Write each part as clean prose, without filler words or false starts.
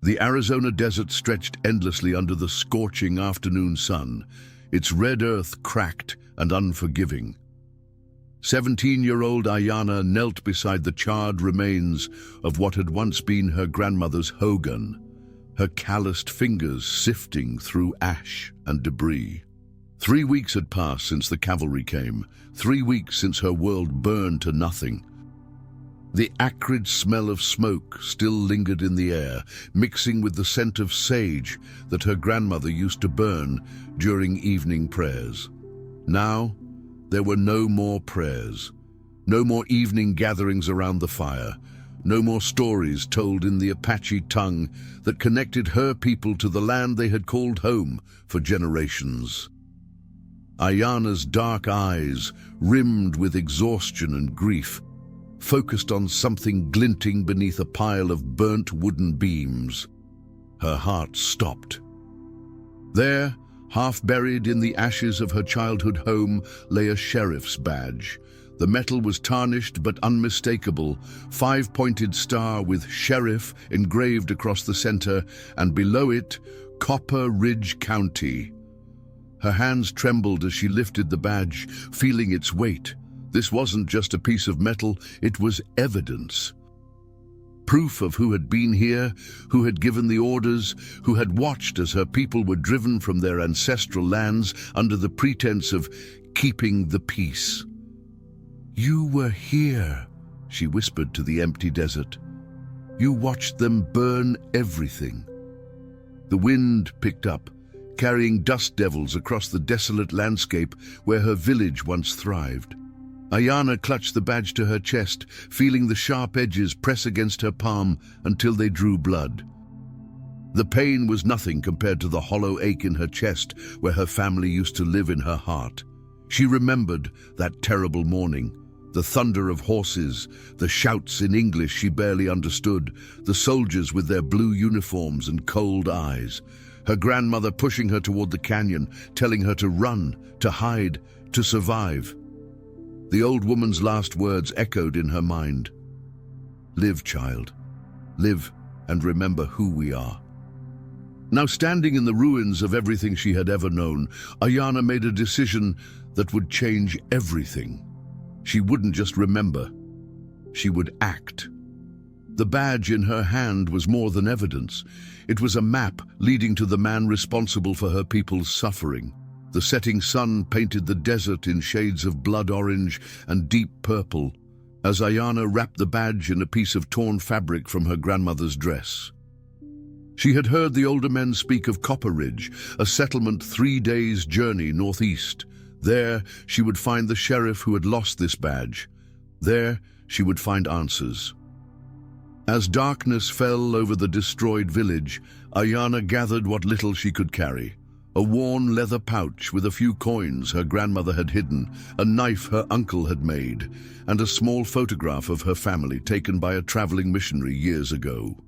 The Arizona desert stretched endlessly under the scorching afternoon sun, its red earth cracked and unforgiving. 17-year-old Ayanna knelt beside the charred remains of what had once been her grandmother's hogan, her calloused fingers sifting through ash and debris. 3 weeks had passed since the cavalry came, 3 weeks since her world burned to nothing. The acrid smell of smoke still lingered in the air, mixing with the scent of sage that her grandmother used to burn during evening prayers. Now, there were no more prayers, no more evening gatherings around the fire, no more stories told in the Apache tongue that connected her people to the land they had called home for generations. Ayanna's dark eyes, rimmed with exhaustion and grief, focused on something glinting beneath a pile of burnt wooden beams. Her heart stopped. There, half buried in the ashes of her childhood home, lay a sheriff's badge. The metal was tarnished but unmistakable, 5-pointed star with sheriff engraved across the center, and below it, Copper Ridge County. Her hands trembled as she lifted the badge, feeling its weight. This wasn't just a piece of metal, it was evidence. Proof of who had been here, who had given the orders, who had watched as her people were driven from their ancestral lands under the pretense of keeping the peace. "You were here," she whispered to the empty desert. "You watched them burn everything." The wind picked up, carrying dust devils across the desolate landscape where her village once thrived. Ayanna clutched the badge to her chest, feeling the sharp edges press against her palm until they drew blood. The pain was nothing compared to the hollow ache in her chest where her family used to live in her heart. She remembered that terrible morning, the thunder of horses, the shouts in English she barely understood, the soldiers with their blue uniforms and cold eyes, her grandmother pushing her toward the canyon, telling her to run, to hide, to survive. The old woman's last words echoed in her mind. "Live, child. Live and remember who we are." Now, standing in the ruins of everything she had ever known, Ayanna made a decision that would change everything. She wouldn't just remember, she would act. The badge in her hand was more than evidence. It was a map leading to the man responsible for her people's suffering. The setting sun painted the desert in shades of blood orange and deep purple, as Ayanna wrapped the badge in a piece of torn fabric from her grandmother's dress. She had heard the older men speak of Copper Ridge, a settlement 3 days' journey northeast. There, she would find the sheriff who had lost this badge. There, she would find answers. As darkness fell over the destroyed village, Ayanna gathered what little she could carry. A worn leather pouch with a few coins her grandmother had hidden, a knife her uncle had made, and a small photograph of her family taken by a traveling missionary years ago.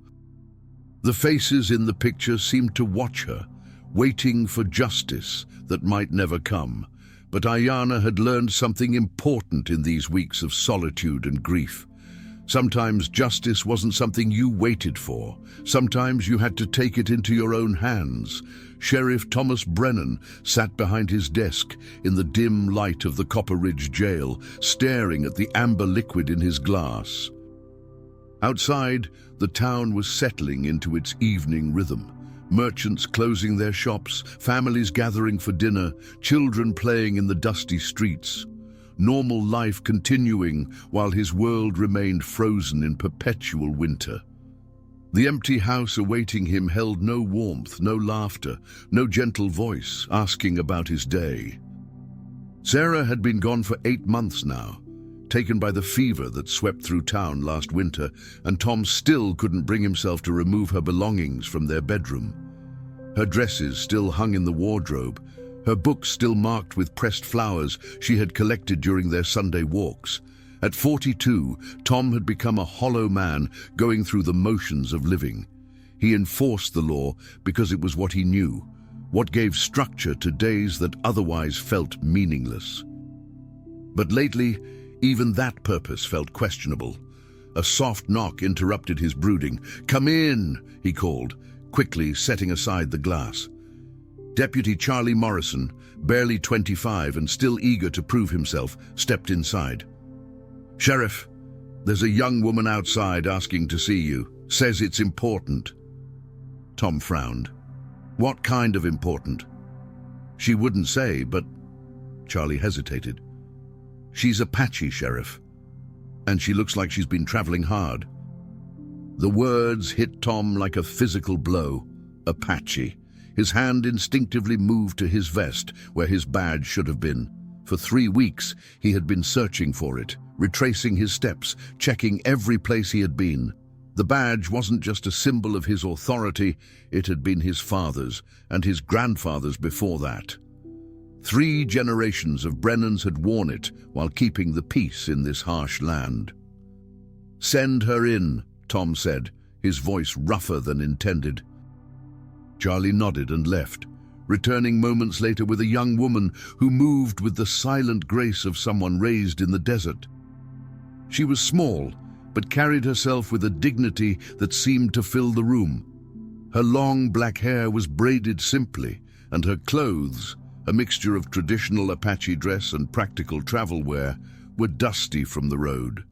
The faces in the picture seemed to watch her, waiting for justice that might never come. But Ayanna had learned something important in these weeks of solitude and grief. Sometimes justice wasn't something you waited for. Sometimes you had to take it into your own hands. Sheriff Thomas Brennan sat behind his desk in the dim light of the Copper Ridge jail, staring at the amber liquid in his glass. Outside, the town was settling into its evening rhythm. Merchants closing their shops, families gathering for dinner, children playing in the dusty streets. Normal life continuing while his world remained frozen in perpetual winter. The empty house awaiting him held no warmth, no laughter, no gentle voice asking about his day. Sarah had been gone for 8 months now, taken by the fever that swept through town last winter, and Tom still couldn't bring himself to remove her belongings from their bedroom. Her dresses still hung in the wardrobe, her books still marked with pressed flowers she had collected during their Sunday walks. At 42, Tom had become a hollow man going through the motions of living. He enforced the law because it was what he knew, what gave structure to days that otherwise felt meaningless. But lately, even that purpose felt questionable. A soft knock interrupted his brooding. "Come in," he called, quickly setting aside the glass. Deputy Charlie Morrison, barely 25 and still eager to prove himself, stepped inside. "Sheriff, there's a young woman outside asking to see you. Says it's important." Tom frowned. "What kind of important?" "She wouldn't say, but—" Charlie hesitated. "She's Apache, Sheriff, and she looks like she's been traveling hard." The words hit Tom like a physical blow. Apache. His hand instinctively moved to his vest, where his badge should have been. For 3 weeks, he had been searching for it, retracing his steps, checking every place he had been. The badge wasn't just a symbol of his authority, it had been his father's, and his grandfather's before that. 3 generations of Brennans had worn it while keeping the peace in this harsh land. "Send her in," Tom said, his voice rougher than intended. Charlie nodded and left, returning moments later with a young woman who moved with the silent grace of someone raised in the desert. She was small, but carried herself with a dignity that seemed to fill the room. Her long black hair was braided simply, and her clothes, a mixture of traditional Apache dress and practical travel wear, were dusty from the road.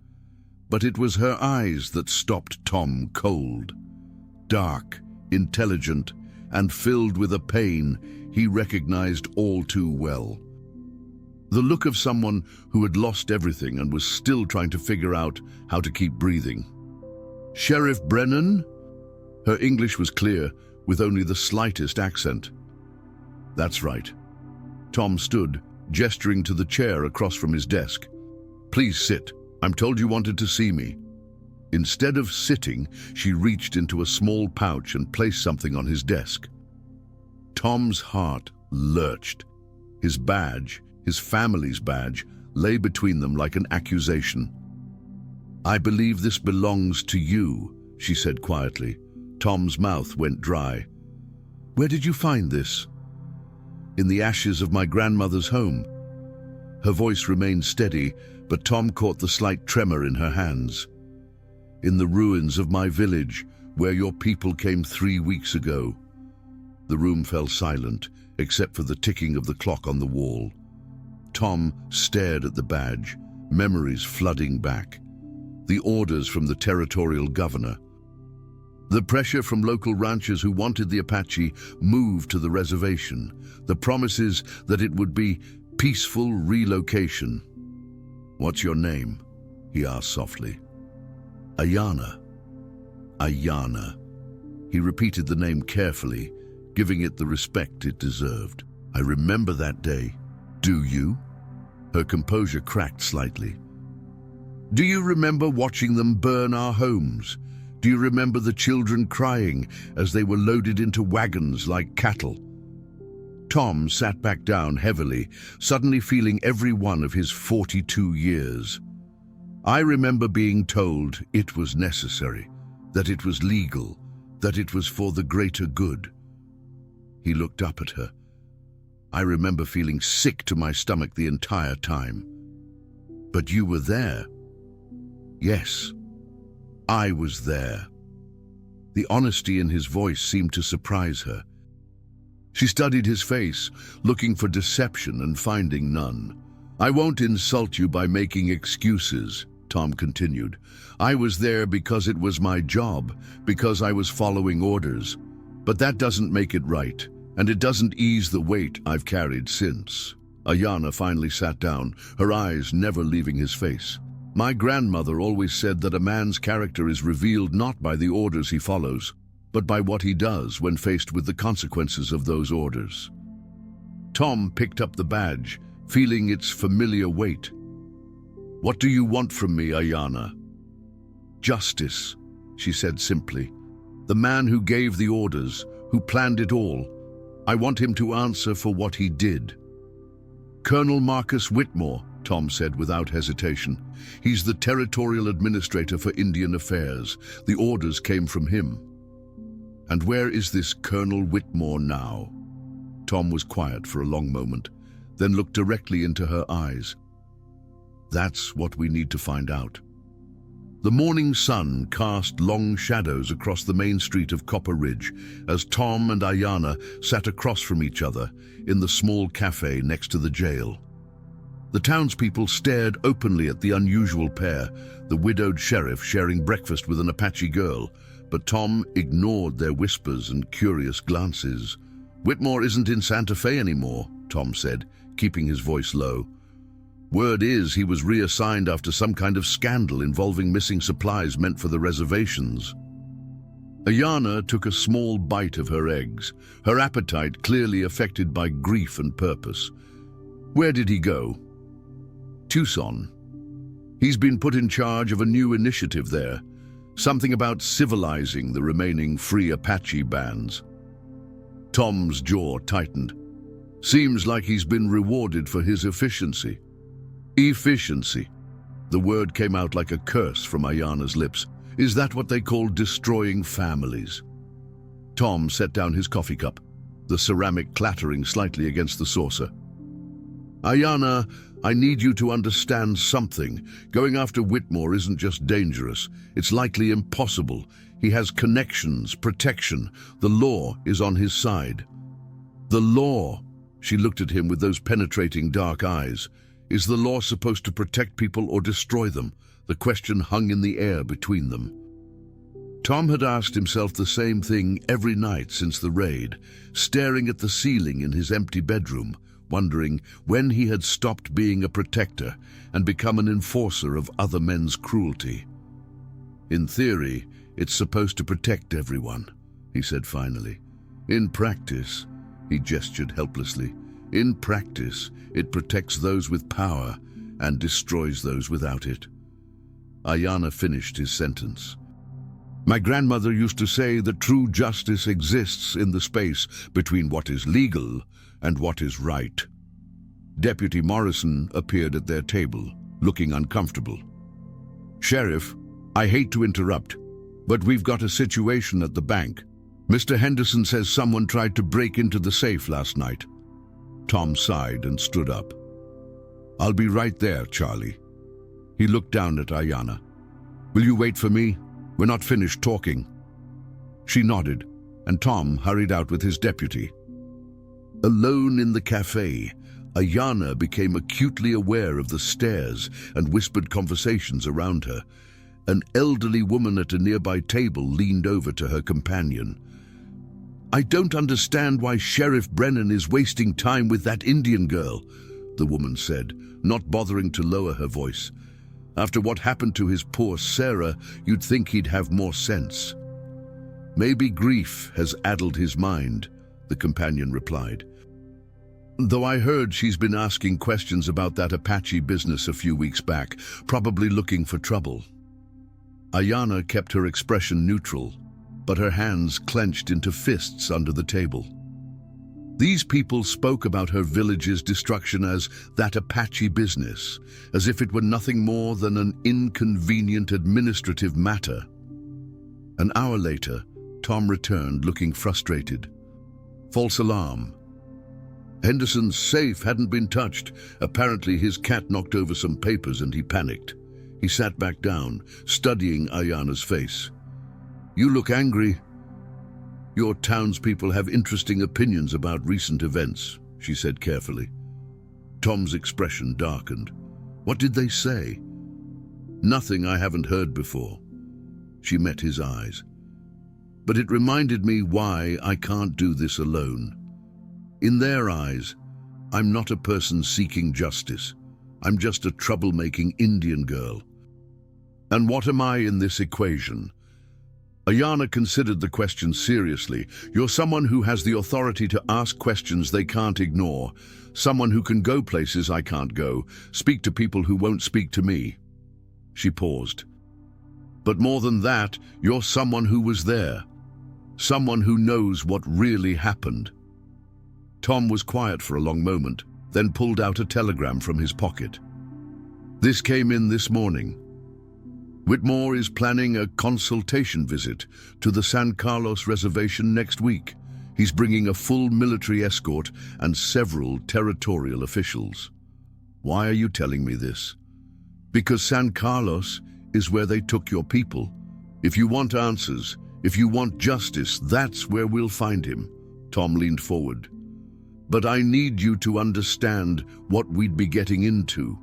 But it was her eyes that stopped Tom cold. Dark, intelligent, and filled with a pain he recognized all too well. The look of someone who had lost everything and was still trying to figure out how to keep breathing. "Sheriff Brennan?" Her English was clear, with only the slightest accent. "That's right." Tom stood, gesturing to the chair across from his desk. "Please sit. I'm told you wanted to see me." Instead of sitting, she reached into a small pouch and placed something on his desk. Tom's heart lurched. His badge, his family's badge, lay between them like an accusation. "I believe this belongs to you," she said quietly. Tom's mouth went dry. "Where did you find this?" "In the ashes of my grandmother's home." Her voice remained steady, but Tom caught the slight tremor in her hands. "In the ruins of my village, where your people came 3 weeks ago." The room fell silent, except for the ticking of the clock on the wall. Tom stared at the badge, memories flooding back. The orders from the territorial governor. The pressure from local ranchers who wanted the Apache moved to the reservation. The promises that it would be peaceful relocation. "What's your name?" he asked softly. "Ayana." "Ayana." He repeated the name carefully, giving it the respect it deserved. "I remember that day." "Do you?" Her composure cracked slightly. "Do you remember watching them burn our homes? Do you remember the children crying as they were loaded into wagons like cattle?" Tom sat back down heavily, suddenly feeling every one of his 42 years. "I remember being told it was necessary, that it was legal, that it was for the greater good." He looked up at her. "I remember feeling sick to my stomach the entire time." "But you were there." "Yes, I was there." The honesty in his voice seemed to surprise her. She studied his face, looking for deception and finding none. "I won't insult you by making excuses," Tom continued. "I was there because it was my job, because I was following orders. But that doesn't make it right, and it doesn't ease the weight I've carried since." Ayana finally sat down, her eyes never leaving his face. "My grandmother always said that a man's character is revealed not by the orders he follows, but by what he does when faced with the consequences of those orders." Tom picked up the badge, feeling its familiar weight. "What do you want from me, Ayana?" "Justice," she said simply. "The man who gave the orders, who planned it all. I want him to answer for what he did." "Colonel Marcus Whitmore," Tom said without hesitation. "He's the territorial administrator for Indian affairs. The orders came from him." "And where is this Colonel Whitmore now?" Tom was quiet for a long moment, then looked directly into her eyes. "That's what we need to find out." The morning sun cast long shadows across the main street of Copper Ridge as Tom and Ayana sat across from each other in the small cafe next to the jail. The townspeople stared openly at the unusual pair, the widowed sheriff sharing breakfast with an Apache girl, but Tom ignored their whispers and curious glances. "Whitmore isn't in Santa Fe anymore," Tom said, keeping his voice low. "Word is he was reassigned after some kind of scandal involving missing supplies meant for the reservations." Ayana took a small bite of her eggs, her appetite clearly affected by grief and purpose. "Where did he go?" "Tucson. He's been put in charge of a new initiative there, something about civilizing the remaining free Apache bands." Tom's jaw tightened. "Seems like he's been rewarded for his efficiency." Efficiency. The word came out like a curse from Ayana's lips. "Is that what they call destroying families?" Tom set down his coffee cup, the ceramic clattering slightly against the saucer. "Ayana, I need you to understand something. Going after Whitmore isn't just dangerous. It's likely impossible. He has connections, protection. The law is on his side." "The law?" She looked at him with those penetrating dark eyes. "Is the law supposed to protect people or destroy them?" The question hung in the air between them. Tom had asked himself the same thing every night since the raid, staring at the ceiling in his empty bedroom, wondering when he had stopped being a protector and become an enforcer of other men's cruelty. "In theory, it's supposed to protect everyone," he said finally. "In practice," he gestured helplessly, "in practice, it protects those with power and destroys those without it." Ayana finished his sentence. "My grandmother used to say that true justice exists in the space between what is legal and what is right." Deputy Morrison appeared at their table, looking uncomfortable. "Sheriff, I hate to interrupt, but we've got a situation at the bank. Mr. Henderson says someone tried to break into the safe last night." Tom sighed and stood up. "I'll be right there, Charlie." He looked down at Ayana. "Will you wait for me? We're not finished talking." She nodded, and Tom hurried out with his deputy. Alone in the cafe, Ayana became acutely aware of the stares and whispered conversations around her. An elderly woman at a nearby table leaned over to her companion. "I don't understand why Sheriff Brennan is wasting time with that Indian girl," the woman said, not bothering to lower her voice. "After what happened to his poor Sarah, you'd think he'd have more sense." "Maybe grief has addled his mind," the companion replied. "Though I heard she's been asking questions about that Apache business a few weeks back, probably looking for trouble." Ayana kept her expression neutral, but her hands clenched into fists under the table. These people spoke about her village's destruction as that Apache business, as if it were nothing more than an inconvenient administrative matter. An hour later, Tom returned looking frustrated. "False alarm. Henderson's safe hadn't been touched. Apparently his cat knocked over some papers and he panicked." He sat back down, studying Ayana's face. "You look angry." "Your townspeople have interesting opinions about recent events," she said carefully. Tom's expression darkened. "What did they say?" "Nothing I haven't heard before." She met his eyes. "But it reminded me why I can't do this alone. In their eyes, I'm not a person seeking justice. I'm just a troublemaking Indian girl. And what am I in this equation?" Ayana considered the question seriously. "You're someone who has the authority to ask questions they can't ignore, someone who can go places I can't go, speak to people who won't speak to me." She paused. "But more than that, you're someone who was there, someone who knows what really happened." Tom was quiet for a long moment, then pulled out a telegram from his pocket. "This came in this morning. Whitmore is planning a consultation visit to the San Carlos reservation next week. He's bringing a full military escort and several territorial officials." "Why are you telling me this?" "Because San Carlos is where they took your people. If you want answers, if you want justice, that's where we'll find him." Tom leaned forward. "But I need you to understand what we'd be getting into.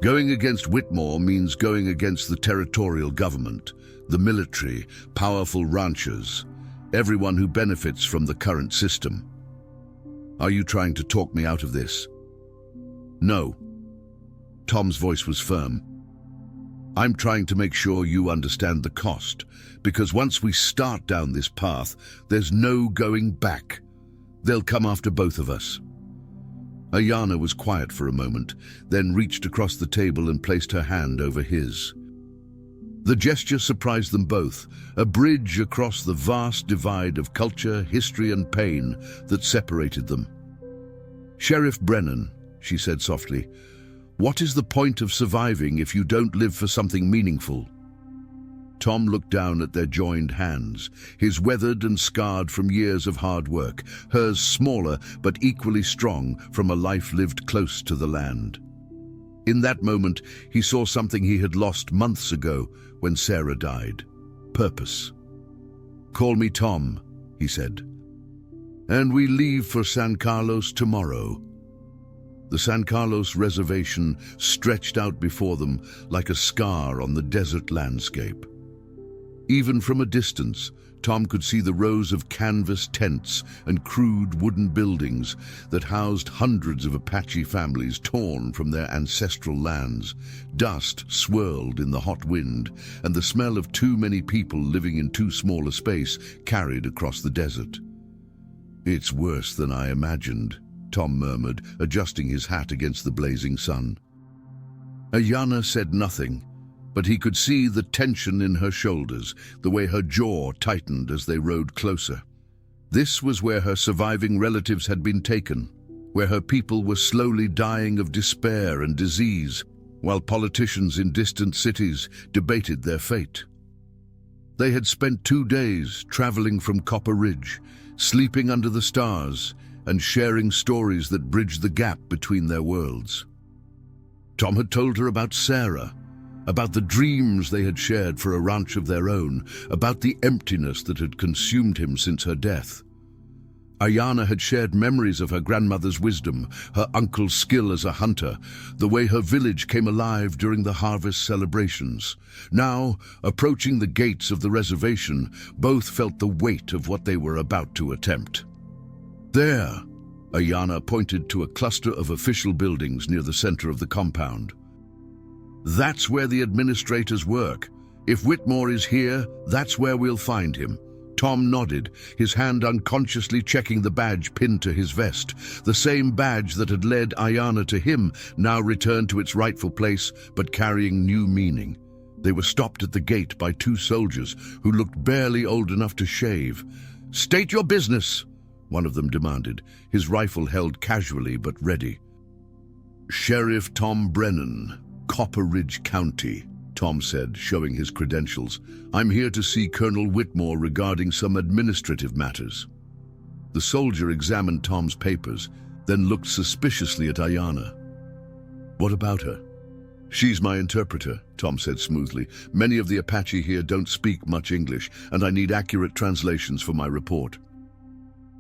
Going against Whitmore means going against the territorial government, the military, powerful ranchers, everyone who benefits from the current system. Are you trying to talk me out of this?" "No." Tom's voice was firm. "I'm trying to make sure you understand the cost, because once we start down this path, there's no going back. They'll come after both of us." Ayanna was quiet for a moment, then reached across the table and placed her hand over his. The gesture surprised them both, a bridge across the vast divide of culture, history, and pain that separated them. "Sheriff Brennan," she said softly, "what is the point of surviving if you don't live for something meaningful?" Tom looked down at their joined hands, his weathered and scarred from years of hard work, hers smaller but equally strong from a life lived close to the land. In that moment, he saw something he had lost months ago when Sarah died: purpose. "Call me Tom," he said. "And we leave for San Carlos tomorrow." The San Carlos reservation stretched out before them like a scar on the desert landscape. Even from a distance, Tom could see the rows of canvas tents and crude wooden buildings that housed hundreds of Apache families torn from their ancestral lands. Dust swirled in the hot wind, and the smell of too many people living in too small a space carried across the desert. "It's worse than I imagined," Tom murmured, adjusting his hat against the blazing sun. Ayanna said nothing, but he could see the tension in her shoulders, the way her jaw tightened as they rode closer. This was where her surviving relatives had been taken, where her people were slowly dying of despair and disease, while politicians in distant cities debated their fate. They had spent 2 days traveling from Copper Ridge, sleeping under the stars, and sharing stories that bridged the gap between their worlds. Tom had told her about Sarah, about the dreams they had shared for a ranch of their own, about the emptiness that had consumed him since her death. Ayanna had shared memories of her grandmother's wisdom, her uncle's skill as a hunter, the way her village came alive during the harvest celebrations. Now, approaching the gates of the reservation, both felt the weight of what they were about to attempt. "There," Ayanna pointed to a cluster of official buildings near the center of the compound. "That's where the administrators work. If Whitmore is here, that's where we'll find him." Tom nodded, his hand unconsciously checking the badge pinned to his vest. The same badge that had led Ayanna to him now returned to its rightful place, but carrying new meaning. They were stopped at the gate by 2 soldiers who looked barely old enough to shave. "State your business," one of them demanded, his rifle held casually but ready. "Sheriff Tom Brennan, Copper Ridge County," Tom said, showing his credentials. "I'm here to see Colonel Whitmore regarding some administrative matters." The soldier examined Tom's papers, then looked suspiciously at Ayanna. "What about her?" "She's my interpreter," Tom said smoothly. "Many of the Apache here don't speak much English, and I need accurate translations for my report."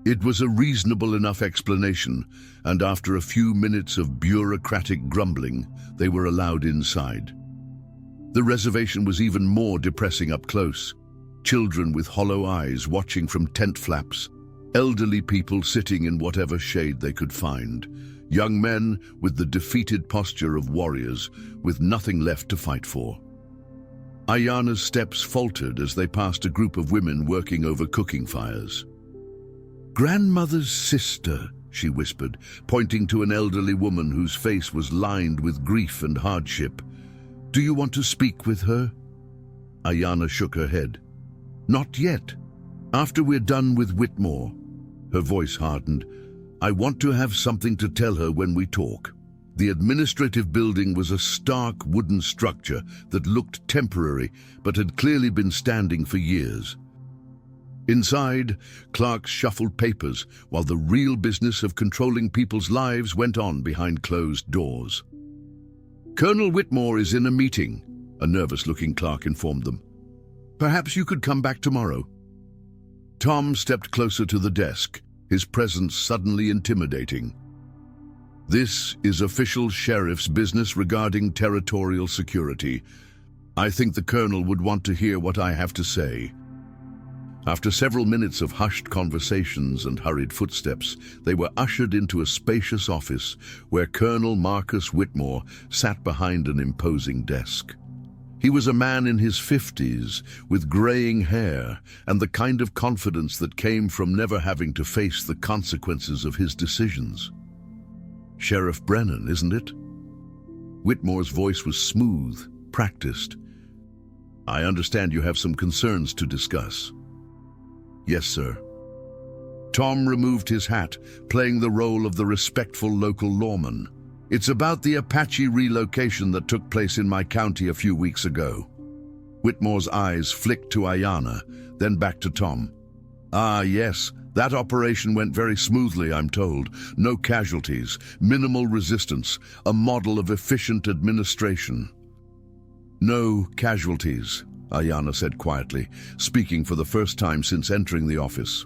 It was a reasonable enough explanation, and after a few minutes of bureaucratic grumbling, they were allowed inside. The reservation was even more depressing up close. Children with hollow eyes watching from tent flaps, elderly people sitting in whatever shade they could find, young men with the defeated posture of warriors with nothing left to fight for. Ayanna's steps faltered as they passed a group of women working over cooking fires. "Grandmother's sister," she whispered, pointing to an elderly woman whose face was lined with grief and hardship. "Do you want to speak with her?" Ayanna shook her head. "Not yet. After we're done with Whitmore." Her voice hardened. "I want to have something to tell her when we talk." The administrative building was a stark wooden structure that looked temporary but had clearly been standing for years. Inside, clerks shuffled papers while the real business of controlling people's lives went on behind closed doors. "Colonel Whitmore is in a meeting," a nervous-looking clerk informed them. "Perhaps you could come back tomorrow." Tom stepped closer to the desk, his presence suddenly intimidating. "This is official sheriff's business regarding territorial security. I think the colonel would want to hear what I have to say." After several minutes of hushed conversations and hurried footsteps, they were ushered into a spacious office where Colonel Marcus Whitmore sat behind an imposing desk. He was a man in his 50s, with graying hair and the kind of confidence that came from never having to face the consequences of his decisions. "Sheriff Brennan, isn't it?" Whitmore's voice was smooth, practiced. "I understand you have some concerns to discuss." "Yes, sir." Tom removed his hat, playing the role of the respectful local lawman. "It's about the Apache relocation that took place in my county a few weeks ago." Whitmore's eyes flicked to Ayanna, then back to Tom. "Ah, yes, that operation went very smoothly, I'm told. No casualties, minimal resistance, a model of efficient administration." "No casualties," Ayanna said quietly, speaking for the first time since entering the office.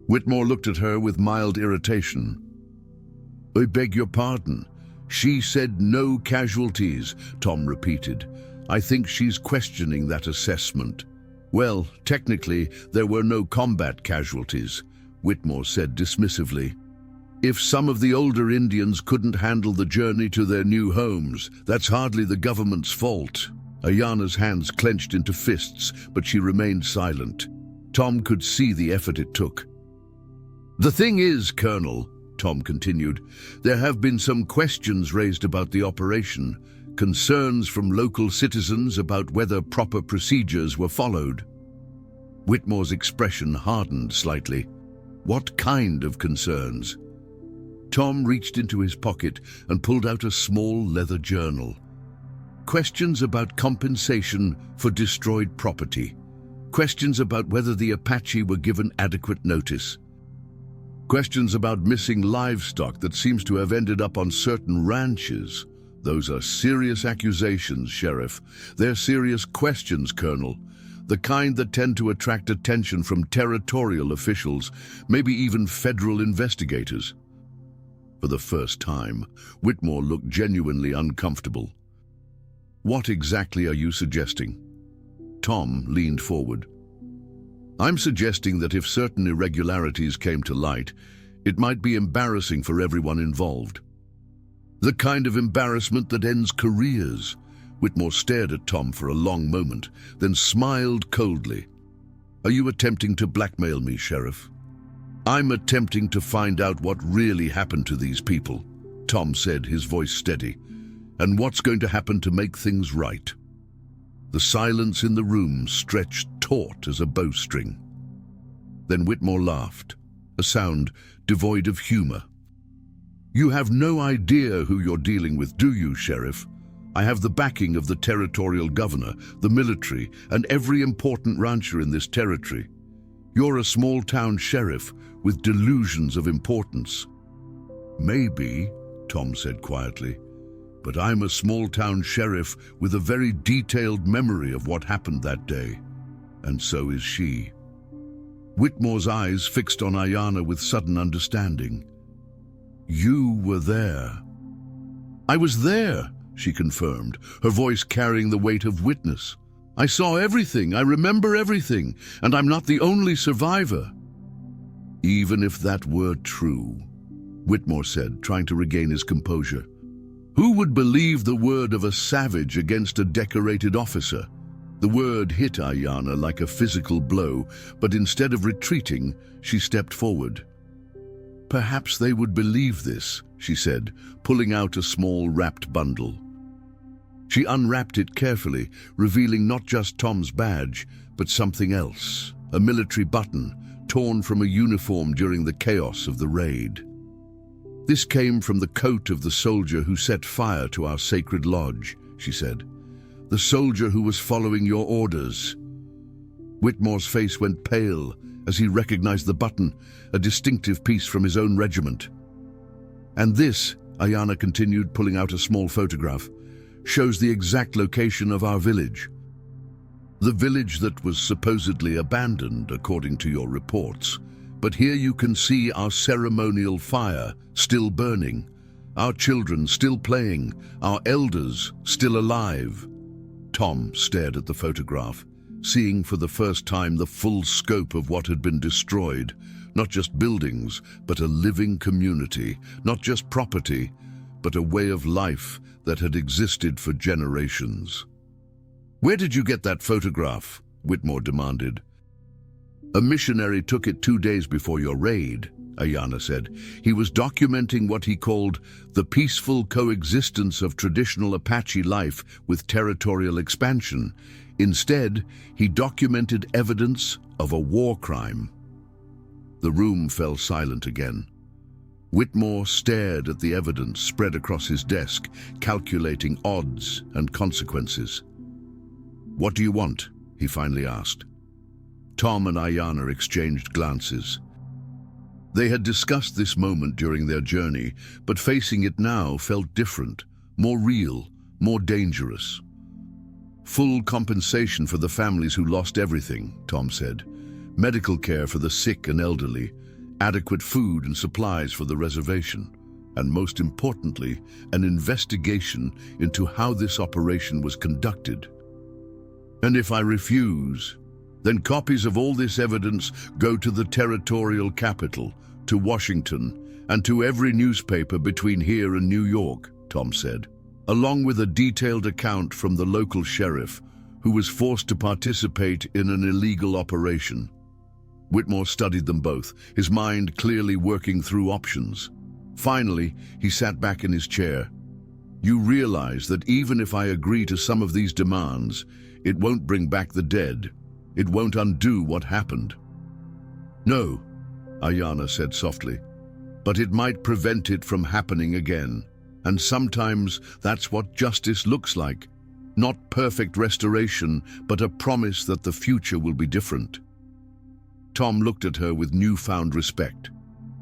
Whitmore looked at her with mild irritation. "I beg your pardon. She said no casualties," Tom repeated. "I think she's questioning that assessment." "Well, technically, there were no combat casualties," Whitmore said dismissively. "If some of the older Indians couldn't handle the journey to their new homes, that's hardly the government's fault." Ayanna's hands clenched into fists, but she remained silent. Tom could see the effort it took. "The thing is, Colonel," Tom continued, "there have been some questions raised about the operation, concerns from local citizens about whether proper procedures were followed." Whitmore's expression hardened slightly. "What kind of concerns?" Tom reached into his pocket and pulled out a small leather journal. "Questions about compensation for destroyed property. Questions about whether the Apache were given adequate notice. Questions about missing livestock that seems to have ended up on certain ranches. Those are serious accusations, Sheriff. They're serious questions, Colonel. The kind that tend to attract attention from territorial officials, maybe even federal investigators." For the first time, Whitmore looked genuinely uncomfortable. "What exactly are you suggesting?" Tom leaned forward. "I'm suggesting that if certain irregularities came to light, it might be embarrassing for everyone involved. The kind of embarrassment that ends careers." Whitmore stared at Tom for a long moment, then smiled coldly. "Are you attempting to blackmail me, Sheriff?" "I'm attempting to find out what really happened to these people," Tom said, his voice steady. "And what's going to happen to make things right." The silence in the room stretched taut as a bowstring. Then Whitmore laughed, a sound devoid of humor. "You have no idea who you're dealing with, do you, Sheriff? I have the backing of the territorial governor, the military, and every important rancher in this territory. You're a small-town sheriff with delusions of importance." "Maybe," Tom said quietly, "but I'm a small-town sheriff with a very detailed memory of what happened that day. And so is she." Whitmore's eyes fixed on Ayanna with sudden understanding. "You were there." "I was there," she confirmed, her voice carrying the weight of witness. "I saw everything, I remember everything, and I'm not the only survivor." "Even if that were true," Whitmore said, trying to regain his composure, "who would believe the word of a savage against a decorated officer?" The word hit Ayanna like a physical blow, but instead of retreating, she stepped forward. "Perhaps they would believe this," she said, pulling out a small wrapped bundle. She unwrapped it carefully, revealing not just Tom's badge, but something else, a military button, torn from a uniform during the chaos of the raid. "This came from the coat of the soldier who set fire to our sacred lodge," she said. "The soldier who was following your orders." Whitmore's face went pale as he recognized the button, a distinctive piece from his own regiment. "And this," Ayanna continued, pulling out a small photograph, shows the exact location of our village. The village that was supposedly abandoned, according to your reports. But here you can see our ceremonial fire still burning, our children still playing, our elders still alive. Tom stared at the photograph, seeing for the first time the full scope of what had been destroyed. Not just buildings, but a living community. Not just property, but a way of life that had existed for generations. "Where did you get that photograph?" Whitmore demanded. "A missionary took it 2 days before your raid," Ayana said. "He was documenting what he called the peaceful coexistence of traditional Apache life with territorial expansion. Instead, he documented evidence of a war crime." The room fell silent again. Whitmore stared at the evidence spread across his desk, calculating odds and consequences. "What do you want?" he finally asked. Tom and Ayana exchanged glances. They had discussed this moment during their journey, but facing it now felt different, more real, more dangerous. "Full compensation for the families who lost everything," Tom said. "Medical care for the sick and elderly, adequate food and supplies for the reservation, and most importantly, an investigation into how this operation was conducted. And if I refuse, then copies of all this evidence go to the territorial capital, to Washington, and to every newspaper between here and New York," Tom said, along with a detailed account from the local sheriff, who was forced to participate in an illegal operation. Whitmore studied them both, his mind clearly working through options. Finally, he sat back in his chair. "You realize that even if I agree to some of these demands, it won't bring back the dead. It won't undo what happened." "No," Ayana said softly, "but it might prevent it from happening again. And sometimes that's what justice looks like. Not perfect restoration, but a promise that the future will be different." Tom looked at her with newfound respect.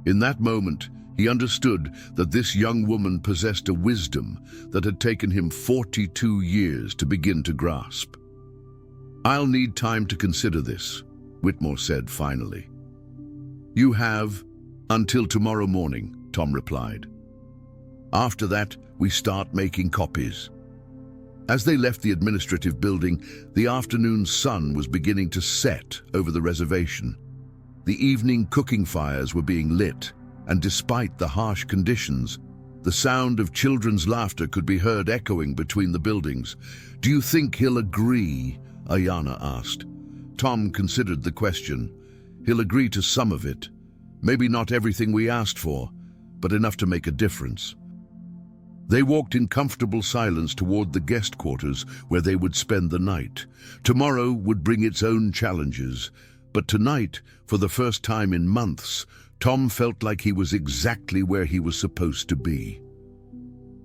In that moment, he understood that this young woman possessed a wisdom that had taken him 42 years to begin to grasp. "I'll need time to consider this," Whitmore said finally. "You have until tomorrow morning," Tom replied. "After that, we start making copies." As they left the administrative building, the afternoon sun was beginning to set over the reservation. The evening cooking fires were being lit, and despite the harsh conditions, the sound of children's laughter could be heard echoing between the buildings. "Do you think he'll agree?" Ayana asked. Tom considered the question. "He'll agree to some of it. Maybe not everything we asked for, but enough to make a difference." They walked in comfortable silence toward the guest quarters where they would spend the night. Tomorrow would bring its own challenges, but tonight, for the first time in months, Tom felt like he was exactly where he was supposed to be.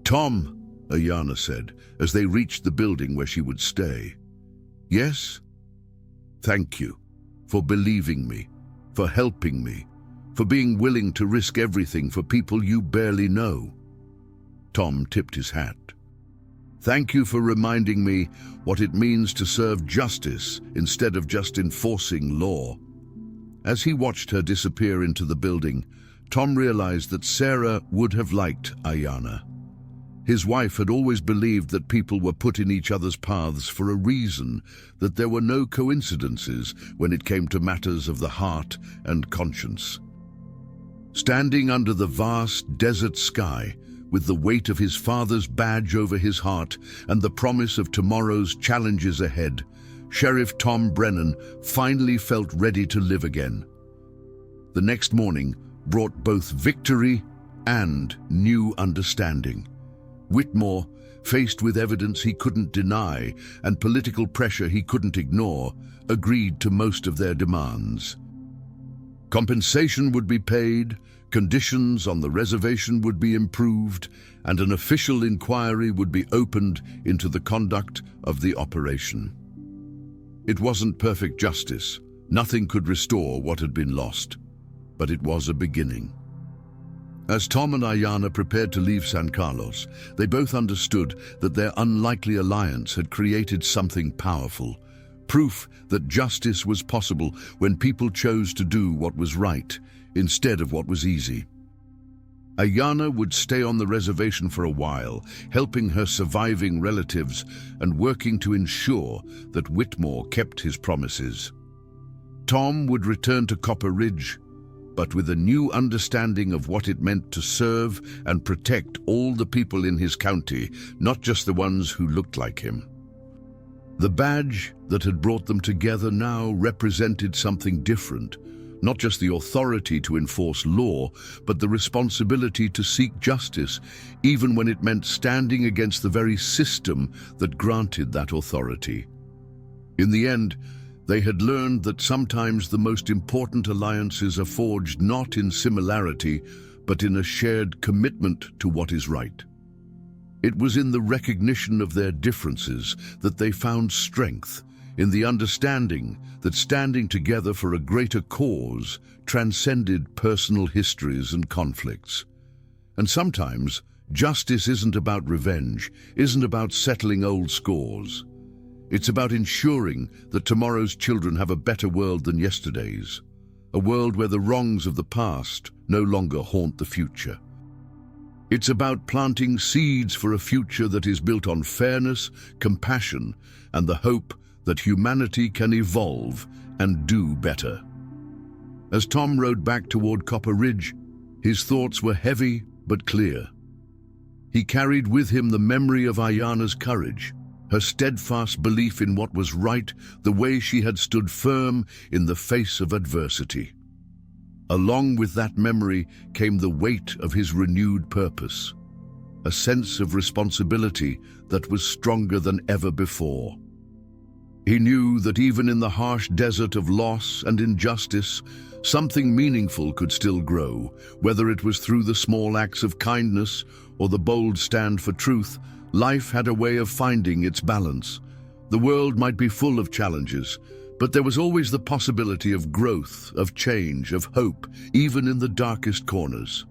"Tom," Ayana said, as they reached the building where she would stay. "Yes?" "Thank you for believing me, for helping me, for being willing to risk everything for people you barely know." Tom tipped his hat. "Thank you for reminding me what it means to serve justice instead of just enforcing law." As he watched her disappear into the building, Tom realized that Sarah would have liked Ayana. His wife had always believed that people were put in each other's paths for a reason, that there were no coincidences when it came to matters of the heart and conscience. Standing under the vast desert sky, with the weight of his father's badge over his heart and the promise of tomorrow's challenges ahead, Sheriff Tom Brennan finally felt ready to live again. The next morning brought both victory and new understanding. Whitmore, faced with evidence he couldn't deny and political pressure he couldn't ignore, agreed to most of their demands. Compensation would be paid, conditions on the reservation would be improved, and an official inquiry would be opened into the conduct of the operation. It wasn't perfect justice. Nothing could restore what had been lost, but it was a beginning. As Tom and Ayana prepared to leave San Carlos, they both understood that their unlikely alliance had created something powerful. Proof that justice was possible when people chose to do what was right instead of what was easy. Ayana would stay on the reservation for a while, helping her surviving relatives and working to ensure that Whitmore kept his promises. Tom would return to Copper Ridge, but with a new understanding of what it meant to serve and protect all the people in his county, not just the ones who looked like him. The badge that had brought them together now represented something different, not just the authority to enforce law, but the responsibility to seek justice, even when it meant standing against the very system that granted that authority. In the end, they had learned that sometimes the most important alliances are forged not in similarity, but in a shared commitment to what is right. It was in the recognition of their differences that they found strength, in the understanding that standing together for a greater cause transcended personal histories and conflicts. And sometimes, justice isn't about revenge, isn't about settling old scores. It's about ensuring that tomorrow's children have a better world than yesterday's, a world where the wrongs of the past no longer haunt the future. It's about planting seeds for a future that is built on fairness, compassion, and the hope that humanity can evolve and do better. As Tom rode back toward Copper Ridge, his thoughts were heavy but clear. He carried with him the memory of Ayana's courage, her steadfast belief in what was right, the way she had stood firm in the face of adversity. Along with that memory came the weight of his renewed purpose, a sense of responsibility that was stronger than ever before. He knew that even in the harsh desert of loss and injustice, something meaningful could still grow, whether it was through the small acts of kindness or the bold stand for truth. Life had a way of finding its balance. The world might be full of challenges, but there was always the possibility of growth, of change, of hope, even in the darkest corners.